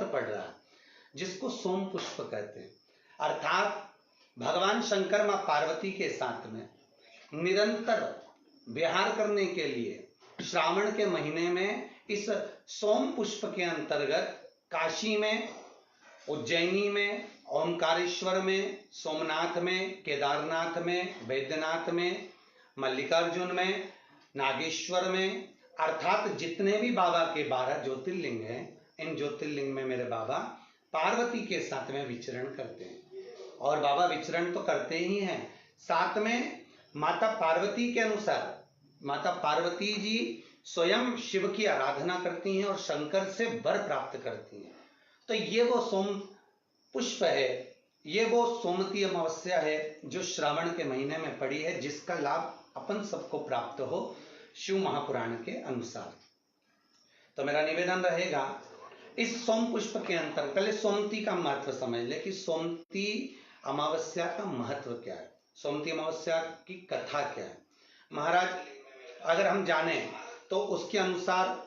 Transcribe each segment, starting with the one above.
मंत्र पढ़ रहा है, जिसको सोम पुष्प कहते हैं। अर्थात भगवान शंकर मां पार्वती के साथ में निरंतर विहार करने के लिए श्रावण के महीने में इस सोम पुष्प के अंतर्गत काशी में, उज्जैनी में, ओमकारेश्वर में, सोमनाथ में, केदारनाथ में, वैद्यनाथ में, मल्लिकार्जुन में, नागेश्वर में, अर्थात जितने भी बाबा के 12 ज्योतिर्लिंग हैं, इन ज्योतिर्लिंग में मेरे बाबा पार्वती के साथ में विचरण करते हैं। और बाबा विचरण तो करते ही हैं, साथ में माता पार्वती के अनुसार माता पार्वती जी स्वयं शिव की आराधना करती हैं और शंकर से वर प्राप्त करती हैं। तो ये वो सोम पुष्प है, ये वो सोमती अमावस्या है जो श्रावण के महीने में पड़ी है, जिसका लाभ अपन सबको प्राप्त हो शिव महापुराण के अनुसार। तो मेरा निवेदन रहेगा, इस सोम पुष्प के अंतर पहले सोमती का महत्व समझ ले कि सोमती अमावस्या का महत्व क्या है, सोमती अमावस्या की कथा क्या है। महाराज अगर हम जाने तो उसके अनुसार,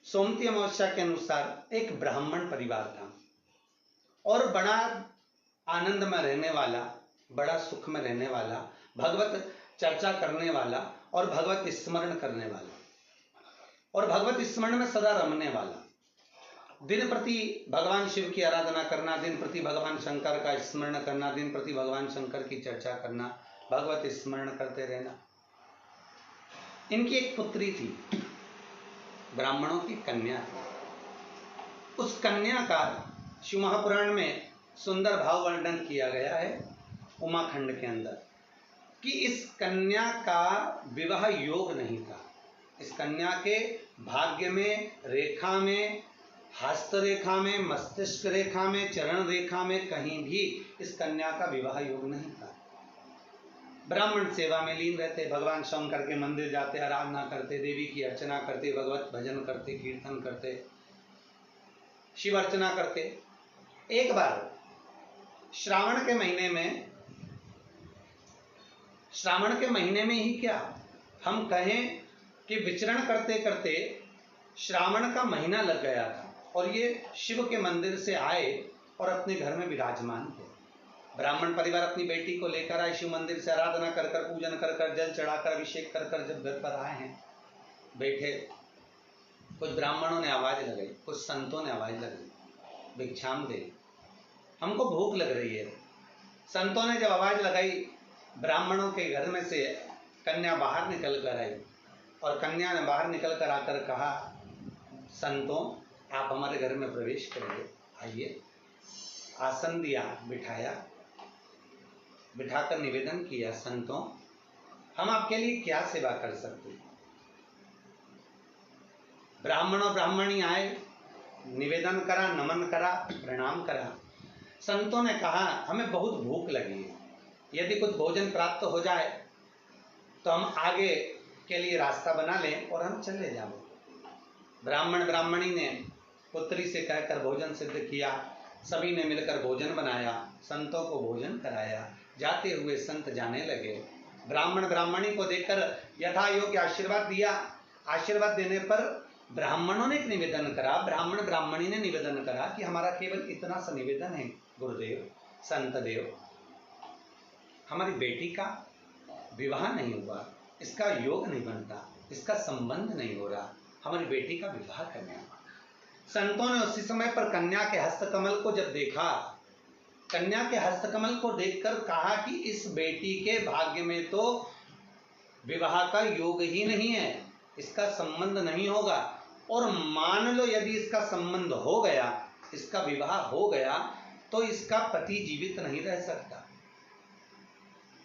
सोमती अमावस्या के अनुसार एक ब्राह्मण परिवार था और बड़ा आनंद में रहने वाला, बड़ा सुख में रहने वाला, भगवत चर्चा करने वाला और भगवत स्मरण करने वाला और भगवत स्मरण में सदा रमने वाला, दिन प्रति भगवान शिव की आराधना करना, दिन प्रति भगवान शंकर का स्मरण करना, दिन प्रति भगवान शंकर की चर्चा करना, भगवत स्मरण करते रहना। इनकी एक पुत्री थी, ब्राह्मणों की कन्या थी। उस कन्या का शिव महापुराण में सुंदर भाव वर्णन किया गया है उमाखंड के अंदर कि इस कन्या का विवाह योग नहीं था। इस कन्या के भाग्य में, रेखा में, हस्त रेखा में, मस्तिष्क रेखा में, चरण रेखा में कहीं भी इस कन्या का विवाह योग नहीं था। ब्राह्मण सेवा में लीन रहते, भगवान शंकर के मंदिर जाते, आराधना करते, देवी की अर्चना करते, भगवत भजन करते, कीर्तन करते, शिव अर्चना करते। एक बार श्रावण के महीने में ही क्या हम कहें कि विचरण करते करते श्रावण का महीना लग गया था और ये शिव के मंदिर से आए और अपने घर में विराजमान थे। ब्राह्मण परिवार अपनी बेटी को लेकर आए, शिव मंदिर से आराधना कर कर, पूजन कर कर, जल चढ़ाकर, अभिषेक कर कर जब घर पर आए हैं, बैठे, कुछ ब्राह्मणों ने आवाज लगाई, कुछ संतों ने आवाज लगाई, भिक्षाम दे, हमको भूख लग रही है। संतों ने जब आवाज लगाई, ब्राह्मणों के घर में से कन्या बाहर निकल कर आई और कन्या ने बाहर निकल कर आकर कहा, संतों आप हमारे घर में प्रवेश करिए, आइए। आसन दिया, बिठाया, बिठाकर निवेदन किया, संतों हम आपके लिए क्या सेवा कर सकते हैं। ब्राह्मण और ब्राह्मणी आए, निवेदन करा, नमन करा, प्रणाम करा। संतों ने कहा हमें बहुत भूख लगी है, यदि कुछ भोजन प्राप्त हो जाए तो हम आगे के लिए रास्ता बना लें और हम चले जाएं। ब्राह्मण ब्राह्मणी ने पुत्री से कहकर भोजन सिद्ध किया, सभी ने मिलकर भोजन बनाया, संतों को भोजन कराया। जाते हुए संत जाने लगे। ब्राह्मण ब्राह्मणी को देखकर यथा योग्य आशीर्वाद दिया। आशीर्वाद देने पर ब्राह्मणों ने एक निवेदन करा, ब्राह्मण ब्राह्मणी ने निवेदन करा कि हमारा केवल इतना सा निवेदन है गुरुदेव, संत देव, हमारी बेटी का विवाह नहीं हुआ, इसका योग नहीं बनता, इसका संबंध नहीं हो रहा, हमारी बेटी का विवाह करना। संतों ने उसी समय पर कन्या के हस्तकमल को जब देखा, कन्या के हस्तकमल को देखकर कहा कि इस बेटी के भाग्य में तो विवाह का योग ही नहीं है, इसका संबंध नहीं होगा, और मान लो यदि इसका संबंध हो गया, इसका विवाह हो गया, तो इसका पति जीवित नहीं रह सकता।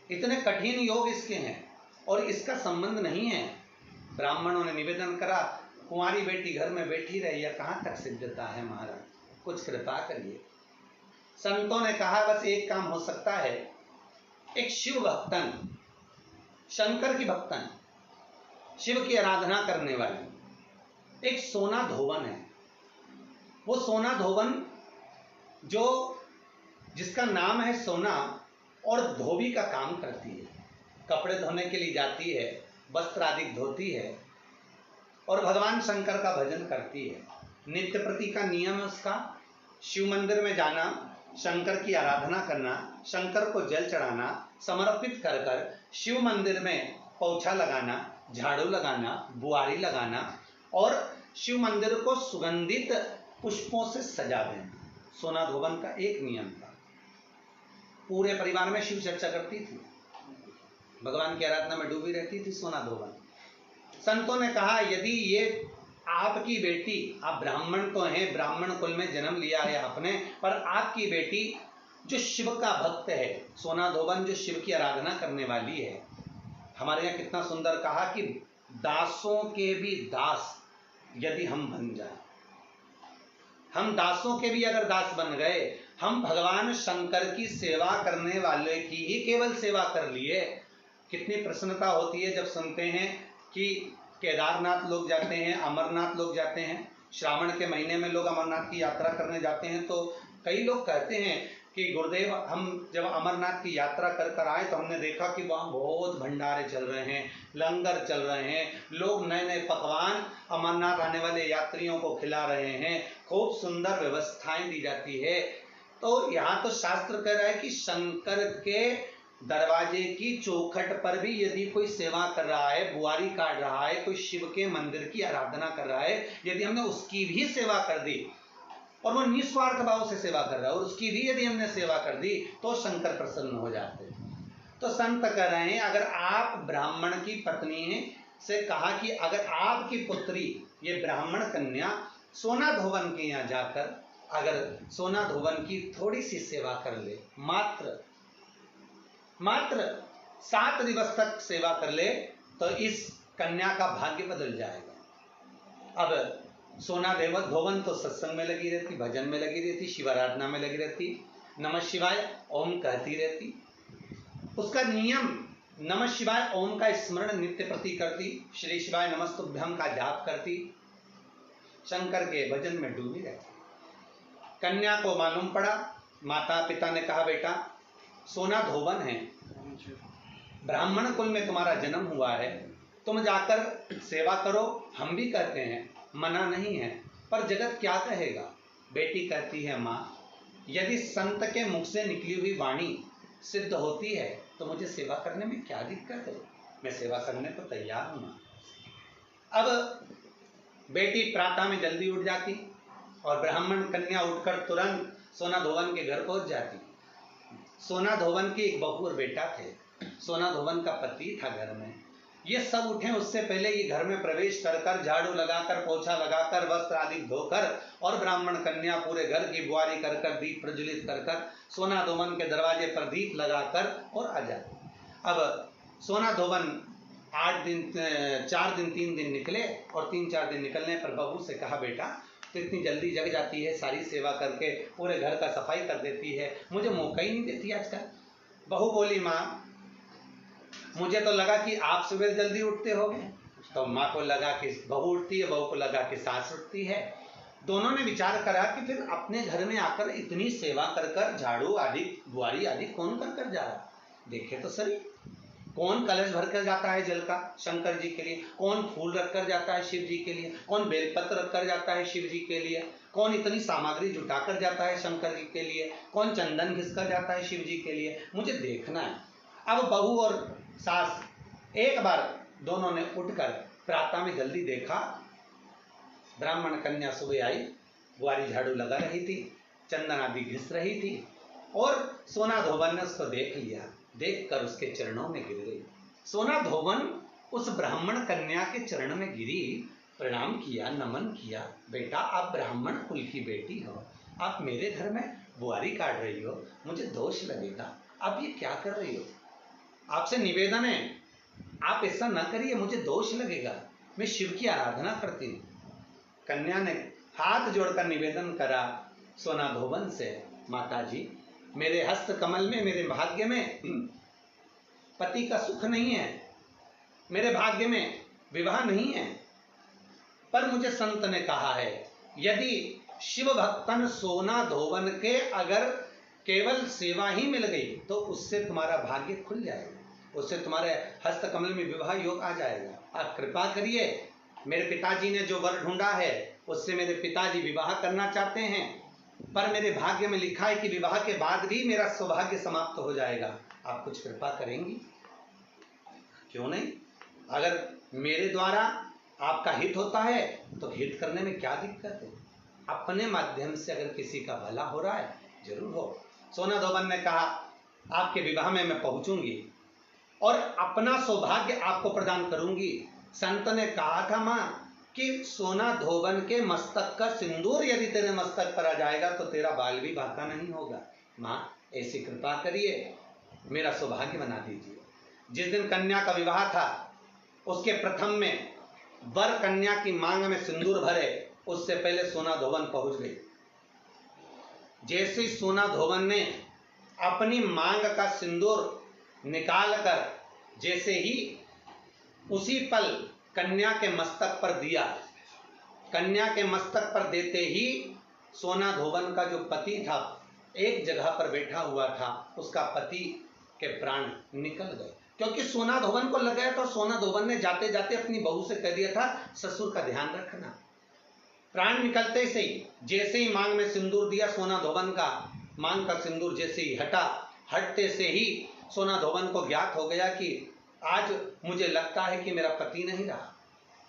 इतने कठिन योग इसके हैं और इसका संबंध नहीं है। ब्राह्मणों ने निवेदन करा, कुंवारी बेटी घर में बैठी रही, यह कहाँ तक सिद्धता है महाराज, कुछ कृपा करिए। संतों ने कहा बस एक काम हो सकता है, एक शिव भक्तन, शंकर की भक्तन, शिव की आराधना करने वाली एक सोना धोवन है। वो सोना धोवन जो जिसका नाम है सोना और धोबी का काम करती है, कपड़े धोने के लिए जाती है, वस्त्र आदि धोती है और भगवान शंकर का भजन करती है। नित्य प्रति का नियम है उसका, शिव मंदिर में जाना, शंकर की आराधना करना, शंकर को जल चढ़ाना, समर्पित कर कर शिव मंदिर में पोछा लगाना, झाड़ू लगाना, बुआरी लगाना और शिव मंदिर को सुगंधित पुष्पों से सजा देना सोना धोवन का एक नियम था। पूरे परिवार में शिव चर्चा करती थी, भगवान की आराधना में डूबी रहती थी सोना धोवन। संतों ने कहा यदि ये आपकी बेटी, आप ब्राह्मण तो हैं, ब्राह्मण कुल में जन्म लिया है आपने, पर आपकी बेटी जो शिव का भक्त है, सोना धोवन जो शिव की आराधना करने वाली है, हमारे यहाँ कितना सुंदर कहा कि दासों के भी दास यदि हम बन जाए, हम दासों के भी अगर दास बन गए, हम भगवान शंकर की सेवा करने वाले की ही केवल सेवा कर लिए, कितनी प्रसन्नता होती है जब सुनते हैं कि केदारनाथ लोग जाते हैं, अमरनाथ लोग जाते हैं, श्रावण के महीने में लोग अमरनाथ की यात्रा करने जाते हैं। तो कई लोग कहते हैं कि गुरुदेव हम जब अमरनाथ की यात्रा कर कर आए तो हमने देखा कि वहाँ बहुत भंडारे चल रहे हैं, लंगर चल रहे हैं, लोग नए नए पकवान अमरनाथ आने वाले यात्रियों को खिला रहे हैं, खूब सुंदर व्यवस्थाएं दी जाती है। तो यहाँ तो शास्त्र कह रहा है कि शंकर के दरवाजे की चौखट पर भी यदि कोई सेवा कर रहा है, बुआरी काट रहा है, कोई शिव के मंदिर की आराधना कर रहा है, यदि हमने उसकी भी सेवा कर दी और वो निस्वार्थ भाव से सेवा कर रहा है और उसकी भी यदि हमने सेवा कर दी तो शंकर प्रसन्न हो जाते हैं। तो संत कह रहे हैं अगर आप ब्राह्मण की पत्नी से कहा कि अगर आपकी पुत्री ये ब्राह्मण कन्या सोना धोवन के यहाँ जाकर अगर सोना धोवन की थोड़ी सी सेवा कर ले, मात्र 7 दिवस तक सेवा कर ले, तो इस कन्या का भाग्य बदल जाएगा। अब सोना धोवन तो सत्संग में लगी रहती, भजन में लगी रहती, शिवाराधना में लगी रहती, नमः शिवाय ओम कहती रहती, उसका नियम नमः शिवाय ओम का स्मरण नित्य प्रति करती, श्री शिवाय नमस्तुभ्यम का जाप करती, शंकर के भजन में डूबी रहती। कन्या को मालूम पड़ा, माता पिता ने कहा बेटा सोना धोवन है, ब्राह्मण कुल में तुम्हारा जन्म हुआ है, तुम जाकर सेवा करो, हम भी कहते हैं, मना नहीं है, पर जगत क्या कहेगा। बेटी कहती है माँ यदि संत के मुख से निकली हुई वाणी सिद्ध होती है तो मुझे सेवा करने में क्या दिक्कत है, मैं सेवा करने को तैयार हूँ माँ। अब बेटी प्रातः में जल्दी उठ जाती और ब्राह्मण कन्या उठकर तुरंत सोना धोवन के घर पहुंच जाती। सोना धोवन की एक बहू और बेटा थे, सोना धोवन का पति था घर में। ये सब उठे उससे पहले ये घर में प्रवेश कर कर झाड़ू लगाकर, पोछा लगाकर, वस्त्र आदि धोकर और ब्राह्मण कन्या पूरे घर की बुआरी कर कर, दीप प्रज्वलित कर कर, सोना धोवन के दरवाजे पर दीप लगाकर और आ जाते। अब सोना धोवन 4 दिन 3 दिन निकले और 3-4 दिन निकलने पर बहू से कहा बेटा तो इतनी जल्दी जग जाती है, सारी सेवा करके पूरे घर का सफाई कर देती है, मुझे मौका ही नहीं देती आजकल। बहू बोली माँ मुझे तो लगा कि आप सुबह जल्दी उठते होगे। तो माँ को लगा कि बहू उठती है, बहू को लगा कि सास उठती है। दोनों ने विचार करा कि फिर अपने घर में आकर इतनी सेवा कर कर, झाड़ू आदि बुआरी आदि कौन कर कर जा रहा, देखे तो सही, कौन कलश भर कर जाता है जल का शंकर जी के लिए, कौन फूल रख कर जाता है शिव जी के लिए, कौन बेलपत्र रख कर जाता है शिव जी के लिए, कौन इतनी सामग्री जुटा कर जाता है शंकर जी के लिए, कौन चंदन घिस कर जाता है शिव जी के लिए, मुझे देखना है। अब बहू और सास एक बार दोनों ने उठकर प्रातः में जल्दी देखा, ब्राह्मण कन्या सुबह आई, बुआरी झाड़ू लगा रही थी, चंदन आदि घिस रही थी और सोना धोवन ने उसको देख लिया, देखकर उसके चरणों में गिर गई। सोना धोवन उस ब्राह्मण कन्या के चरण में गिरी, प्रणाम किया, नमन किया, बेटा आप ब्राह्मण कुल की बेटी हो, आप मेरे घर में बुआरी काट रही हो, मुझे दोष लगेगा, आप ये क्या कर रही हो, आपसे निवेदन है आप ऐसा ना करिए, मुझे दोष लगेगा, मैं शिव की आराधना करती हूँ। कन्या ने हाथ जोड़कर निवेदन करा सोना धोवन से, माता जी मेरे हस्त कमल में, मेरे भाग्य में पति का सुख नहीं है, मेरे भाग्य में विवाह नहीं है, पर मुझे संत ने कहा है यदि शिव भक्तन सोना धोवन के अगर केवल सेवा ही मिल गई तो उससे तुम्हारा भाग्य खुल जाएगा, उससे तुम्हारे हस्त कमल में विवाह योग आ जाएगा। आप कृपा करिए, मेरे पिताजी ने जो वर ढूंढा है उससे मेरे पिताजी विवाह करना चाहते हैं, पर मेरे भाग्य में लिखा है कि विवाह के बाद भी मेरा सौभाग्य समाप्त हो जाएगा, आप कुछ कृपा करेंगी? क्यों नहीं? अगर मेरे द्वारा आपका हित होता है तो हित करने में क्या दिक्कत है? अपने माध्यम से अगर किसी का भला हो रहा है जरूर हो। सोना धोबन ने कहा आपके विवाह में मैं पहुंचूंगी और अपना सौभाग्य आपको प्रदान करूंगी। संत ने कहा था मां कि सोना धोबन के मस्तक का सिंदूर यदि तेरे मस्तक पर आ जाएगा तो तेरा बाल भी बांका नहीं होगा। मां ऐसी कृपा करिए, मेरा सौभाग्य बना दीजिए। जिस दिन कन्या का विवाह था उसके प्रथम में वर कन्या की मांग में सिंदूर भरे, उससे पहले सोना धोबन पहुंच गई। जैसे ही सोना धोबन ने अपनी मांग का सिंदूर निकालकर जैसे ही उसी पल कन्या के मस्तक पर दिया, कन्या के मस्तक पर देते ही सोना धोबन का जो पति था एक जगह पर बैठा हुआ था, उसका पति के प्राण निकल गए। क्योंकि सोना धोबन को लग गया था, सोना धोबन ने जाते जाते अपनी बहू से कह दिया था ससुर का ध्यान रखना। प्राण निकलते से ही जैसे ही मांग में सिंदूर दिया, सोना धोबन का मांग का सिंदूर जैसे ही हटा, हटते से ही सोना धोबन को ज्ञात हो गया कि आज मुझे लगता है कि मेरा पति नहीं रहा।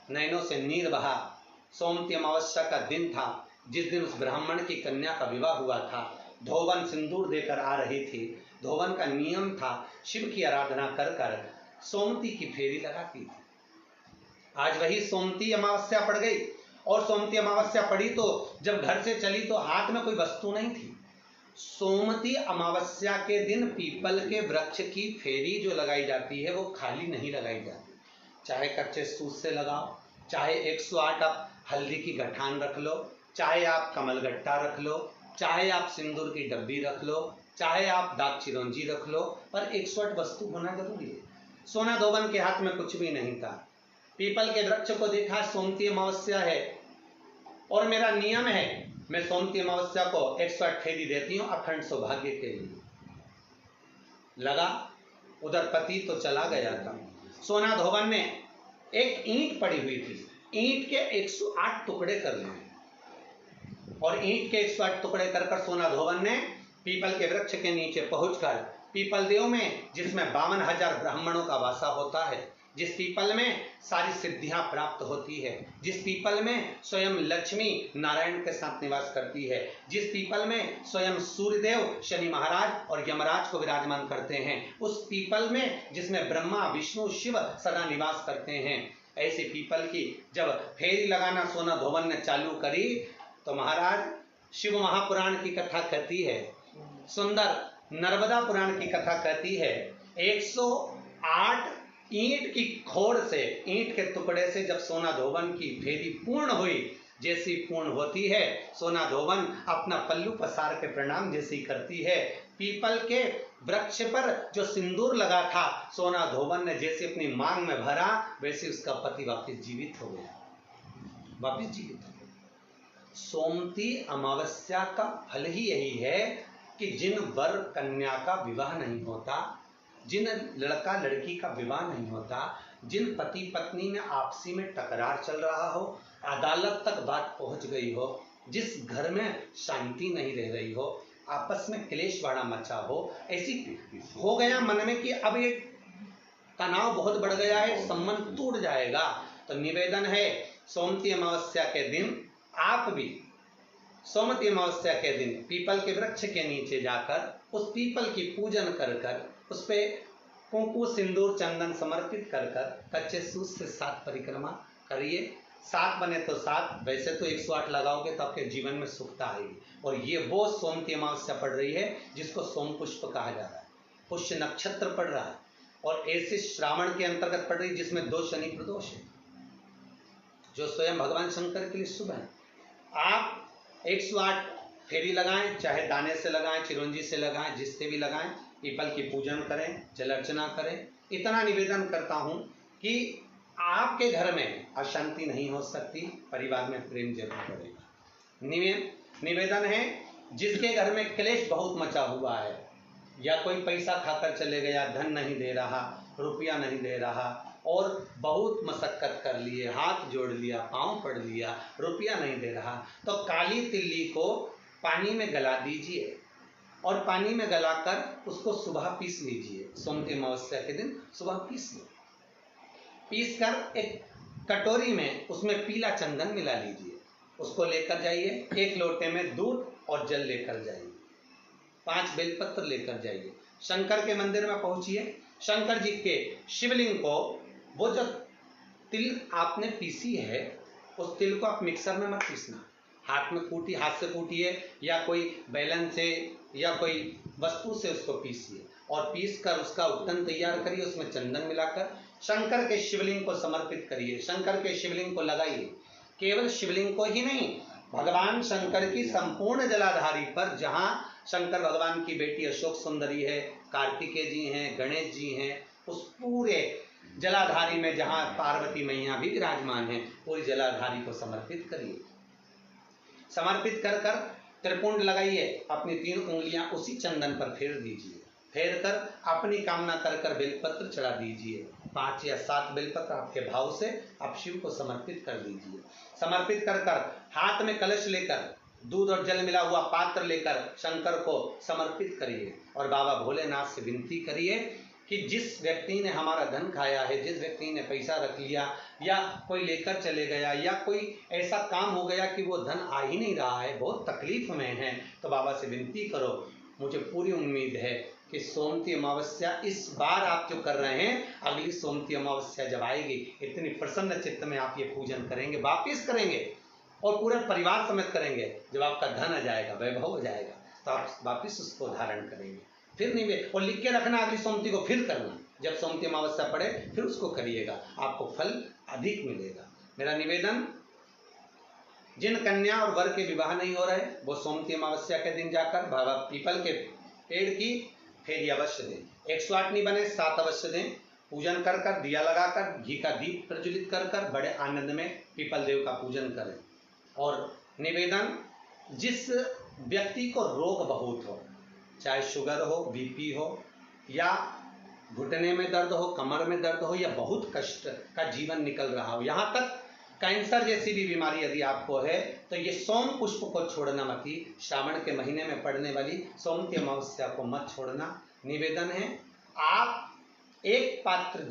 नैनों से नीर बहा। सोमती अमावस्या का दिन था, जिस दिन उस ब्राह्मण की कन्या का विवाह हुआ था। धोबन सिंदूर देकर आ रही थी। धोबन का नियम था शिव की आराधना कर कर सोमती की फेरी लगाती थी। आज वही सोमती अमावस्या पड़ गई और सोमती अमावस्या पड़ी तो जब घर से चली तो हाथ में कोई वस्तु नहीं थी। सोमती अमावस्या के दिन पीपल के वृक्ष की फेरी जो लगाई जाती है वो खाली नहीं लगाई जाती। चाहे कच्चे सूत से लगाओ, चाहे 108 आप हल्दी की गठान रख लो, चाहे आप कमलगट्टा रख लो, चाहे आप सिंदूर की डब्बी रख लो, चाहे आप दाग चिरौंजी रख लो, पर 108 वस्तु होना जरूरी है। सोना धोबन के हाथ में कुछ भी नहीं था। पीपल के वृक्ष को देखा, सोमती अमावस्या है और मेरा नियम है मैं सोमती अमावस्या को 108 फेरी देती हूँ अखंड सौभाग्य के लिए। लगा उधर पति तो चला गया था। सोना धोबन ने एक ईंट पड़ी हुई थी, ईंट के 108 टुकड़े कर लिए और ईंट के 108 टुकड़े कर कर सोना धोबन ने पीपल के वृक्ष के नीचे पहुंचकर पीपल देव में, जिसमें 52,000 ब्राह्मणों का वासा होता है, जिस पीपल में सारी सिद्धियां प्राप्त होती है, जिस पीपल में स्वयं लक्ष्मी नारायण के साथ निवास करती है, जिस पीपल में स्वयं सूर्यदेव शनि महाराज और यमराज को विराजमान करते हैं, उस पीपल में जिसमें ब्रह्मा विष्णु शिव सदा निवास करते हैं, ऐसे पीपल की जब फेरी लगाना सोना धोबन ने चालू करी तो महाराज शिव महापुराण की कथा कहती है, सुंदर नर्मदा पुराण की कथा कहती है, 108 ईंट की खोड़ से, ईंट के टुकड़े से जब सोना धोबन की फेरी पूर्ण हुई, जैसी पूर्ण होती है सोना धोबन अपना पल्लू पसार के प्रणाम जैसी करती है, पीपल के वृक्ष पर जो सिंदूर लगा था सोना धोबन ने जैसे अपनी मांग में भरा, वैसे उसका पति वापस जीवित हो गया, वापस जीवित हो गया। सोमती अमावस्या का फल ही यही है कि जिन वर कन्या का विवाह नहीं होता, जिन लड़का लड़की का विवाह नहीं होता, जिन पति पत्नी में आपसी में टकरार चल रहा हो, अदालत तक बात पहुंच गई हो, जिस घर में शांति नहीं रह रही हो, आपस में क्लेश बड़ा मचा हो, ऐसी हो गया मन में कि अब ये तनाव बहुत बढ़ गया है, संबंध टूट जाएगा, तो निवेदन है सोमती अमावस्या के दिन आप भी सोमती अमावस्या के दिन पीपल के वृक्ष के नीचे जाकर उस पीपल की पूजन कर कर उस पे कुंकु सिंदूर चंदन समर्पित कर कर कच्चे सूत से 7 परिक्रमा करिए। 7 बने तो 7, वैसे तो 108 लगाओगे तो आपके जीवन में सुखता आएगी। और ये वो सोमती अमावस्या पड़ रही है जिसको सोम पुष्प कहा जा रहा है, पुष्य नक्षत्र पड़ रहा है और ऐसे श्रावण के अंतर्गत पड़ रही जिसमें 2 शनि प्रदोष है, जो स्वयं भगवान शंकर के लिए शुभ है। आप 108 फेरी लगाएं, चाहे दाने से लगाएं, चिरौंजी से लगाएं, जिससे भी लगाएं, पीपल की पूजन करें, जल अर्चना करें। इतना निवेदन करता हूं कि आपके घर में अशांति नहीं हो सकती, परिवार में प्रेम जरूर बढ़ेगा। निवेदन है जिसके घर में क्लेश बहुत मचा हुआ है, या कोई पैसा खाकर चले गया, धन नहीं दे रहा, रुपया नहीं दे रहा और बहुत मशक्कत कर लिए, हाथ जोड़ लिया, पांव पड़ लिया, रुपया नहीं दे रहा, तो काली तिल्ली को पानी में गला दीजिए और पानी में गलाकर उसको सुबह पीस लीजिए। सोमवती अमावस्या के दिन सुबह पीस लो। पीस कर एक कटोरी में उसमें पीला चंदन मिला लीजिए, उसको लेकर जाइए। एक लोटे में दूध और जल लेकर जाइए। 5 बेलपत्र लेकर जाइए। शंकर के मंदिर में पहुंचिए। शंकर जी के शिवलिंग को, वो जो तिल आपने पीसी है उस तिल को आप मिक्सर में मत पीसना, हाथ से कूटिए या कोई बेलन से या कोई वस्तु से उसको पीसिए और पीस कर उसका उपटन तैयार करिए। उसमें चंदन मिलाकर शंकर के शिवलिंग को समर्पित करिए। शंकर के शिवलिंग को लगाइए। केवल शिवलिंग को ही नहीं, भगवान शंकर की संपूर्ण जलाधारी पर, जहां शंकर भगवान की बेटी अशोक सुंदरी है, कार्तिकेय जी हैं, गणेश जी हैं, उस पूरे जलाधारी में जहां पार्वती मैया भी विराजमान है, पूरी जलाधारी को समर्पित करिए। समर्पित कर कर त्रिपुंड लगाइए। अपनी 3 उंगलियां उसी चंदन पर फेर दीजिए। फेर कर अपनी कामना कर कर बेलपत्र चढ़ा दीजिए। 5 या 7 बेलपत्र आपके भाव से आप शिव को समर्पित कर दीजिए। समर्पित कर कर हाथ में कलश लेकर, दूध और जल मिला हुआ पात्र लेकर शंकर को समर्पित करिए और बाबा भोलेनाथ से विनती करिए कि जिस व्यक्ति ने हमारा धन खाया है, जिस व्यक्ति ने पैसा रख लिया या कोई लेकर चले गया या कोई ऐसा काम हो गया कि वो धन आ ही नहीं रहा है, बहुत तकलीफ में है, तो बाबा से विनती करो। मुझे पूरी उम्मीद है कि सोमवती अमावस्या इस बार आप जो कर रहे हैं, अगली सोमवती अमावस्या जब आएगी, इतनी प्रसन्न चित्त में आप ये पूजन करेंगे, वापिस करेंगे और पूरे परिवार समेत करेंगे। जब आपका धन आ जाएगा, वैभव हो जाएगा, तो आप वापिस उसको धारण करेंगे। फिर नहीं, और लिख के रखना, अगली सोमवती को फिर करना। जब सोमवती अमावस्या पड़े फिर उसको करिएगा, आपको फल अधिक मिलेगा। मेरा निवेदन, जिन कन्या और वर के विवाह नहीं हो रहे, वो सोमवती अमावस्या के दिन जाकर बाबा पीपल के पेड़ की फेरी अवश्य दें। 108 नहीं बने 7 अवश्य दें। पूजन कर कर, दिया लगाकर, घी का दीप प्रज्वलित कर कर बड़े आनंद में पीपल देव का पूजन करें। और निवेदन, जिस व्यक्ति को रोग बहुत हो, चाहे शुगर हो, बीपी हो या घुटने में दर्द हो, कमर में दर्द हो या बहुत कष्ट का जीवन निकल रहा हो, यहाँ तक कैंसर जैसी भी बीमारी यदि आपको है, तो ये सोम पुष्प को छोड़ना मत ही। श्रावण के महीने में पड़ने वाली सोमवती अमावस्या को मत छोड़ना। निवेदन है, आप एक पात्र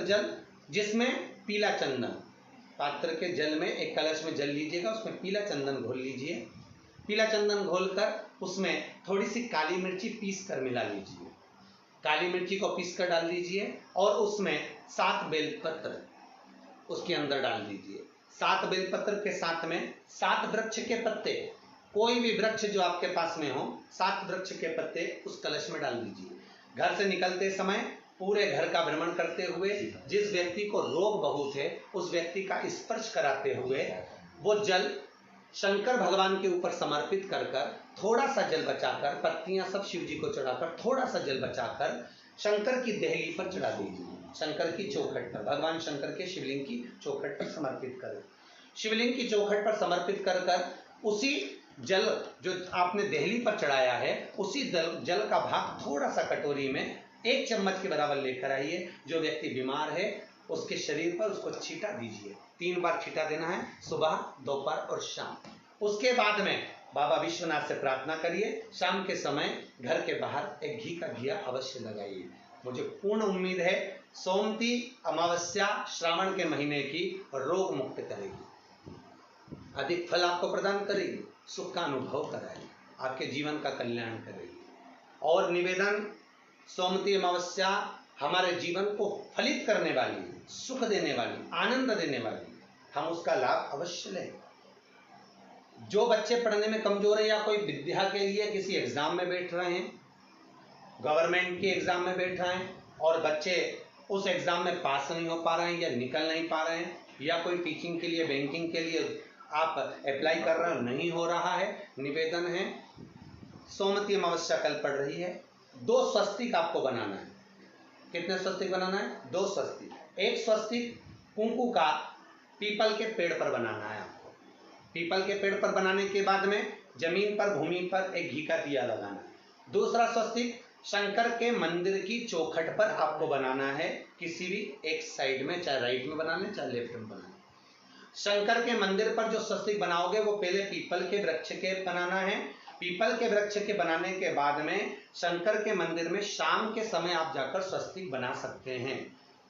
जल जिसमें पीला चंदन, पात्र के जल में एक कलश में जल लीजिएगा, उसमें पीला चंदन घोल लीजिए। पीला चंदन घोलकर उसमें थोड़ी सी काली मिर्ची पीस कर मिला लीजिए। काली मिर्ची को पीस कर डाल दीजिए और उसमें 7 बेलपत्र उसके अंदर डाल दीजिए। 7 बेलपत्र के साथ में 7 वृक्ष के पत्ते, कोई भी वृक्ष जो आपके पास में हो, 7 वृक्ष के पत्ते उस कलश में डाल दीजिए। घर से निकलते समय पूरे घर का भ्रमण करते हुए, जिस व्यक्ति को रोग बहुत है उस व्यक्ति का स्पर्श कराते हुए वो जल शंकर भगवान के ऊपर समर्पित कर कर, थोड़ा सा जल बचाकर, पत्तियां सब शिव जी को चढ़ाकर, थोड़ा सा जल बचाकर शंकर की देहली पर चढ़ा दीजिए। शंकर की चौखट पर, भगवान शंकर के शिवलिंग की चौखट पर समर्पित करें। शिवलिंग की चौखट पर समर्पित कर कर उसी जल जो आपने देहली पर चढ़ाया है, उसी जल का भाग थोड़ा सा कटोरी में 1 चम्मच के बराबर लेकर आइए। जो व्यक्ति बीमार है उसके शरीर पर उसको छींटा दीजिए। 3 बार छींटा देना है, सुबह, दोपहर और शाम। उसके बाद में बाबा विश्वनाथ से प्रार्थना करिए। शाम के समय घर के बाहर एक घी का दिया अवश्य लगाइए। मुझे पूर्ण उम्मीद है सोमवती अमावस्या श्रावण के महीने की रोग मुक्त करेगी, अधिक फल आपको प्रदान करेगी, सुख का अनुभव कराएगी, आपके जीवन का कल्याण करेगी। और निवेदन, सोमवती अमावस्या हमारे जीवन को फलित करने वाली, सुख देने वाली, आनंद देने वाली, हम उसका लाभ अवश्य लें। जो बच्चे पढ़ने में कमजोर है या कोई विद्या के लिए किसी एग्जाम में बैठ रहे हैं, गवर्नमेंट के एग्जाम में बैठ रहे हैं और बच्चे उस एग्जाम में पास नहीं हो पा रहे हैं या निकल नहीं पा रहे हैं, या कोई टीचिंग के लिए, बैंकिंग के लिए आप अप्लाई कर रहे हो, नहीं हो रहा है, निवेदन है, सोमवती अमावस्या कल पड़ रही है, 2 स्वस्तिक आपको बनाना है। कितने स्वस्तिक बनाना है? 2 स्वस्तिक। एक स्वस्तिक कुंकू का पीपल के पेड़ पर बनाना है आपको। पीपल के पेड़ पर बनाने के बाद में जमीन पर, भूमि पर एक घी का दिया लगाना है। दूसरा स्वस्तिक शंकर के मंदिर की चौखट पर आपको बनाना है, किसी भी एक साइड में, चाहे राइट में बनाना है चाहे लेफ्ट में बनाना है। शंकर के मंदिर पर जो स्वस्तिक बनाओगे वो पहले पीपल के वृक्ष के बनाना है। पीपल के वृक्ष के बनाने के बाद में शंकर के मंदिर में शाम के समय आप जाकर स्वस्तिक बना सकते हैं।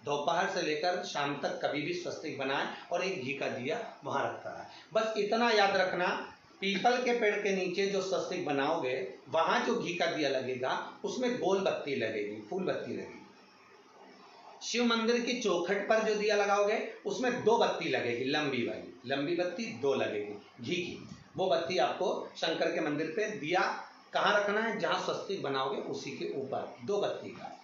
दोपहर से लेकर शाम तक कभी भी स्वस्तिक बनाएं और एक घी का दिया वहां रखता है। बस इतना याद रखना, पीपल के पेड़ के नीचे जो स्वस्तिक बनाओगे वहां जो घी का दिया लगेगा उसमें गोल बत्ती लगेगी, फूल बत्ती लगेगी। शिव मंदिर की चौखट पर जो दिया लगाओगे उसमें 2 बत्ती लगेगी, लंबी वाली, लंबी बत्ती 2 लगेगी घी की। वो बत्ती आपको शंकर के मंदिर पे दिया कहाँ रखना है, जहां स्वस्तिक बनाओगे उसी के ऊपर 2 बत्ती का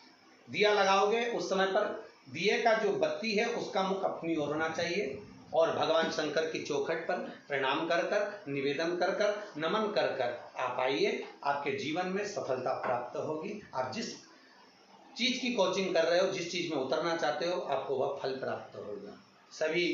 दिया लगाओगे। उस समय पर दिए का जो बत्ती है उसका मुख अपनी ओर होना चाहिए और भगवान शंकर की चौखट पर प्रणाम कर कर, निवेदन कर कर, नमन कर कर आप आइए। आपके जीवन में सफलता प्राप्त होगी। आप जिस चीज की कोचिंग कर रहे हो, जिस चीज में उतरना चाहते हो, आपको वह फल प्राप्त होगा। सभी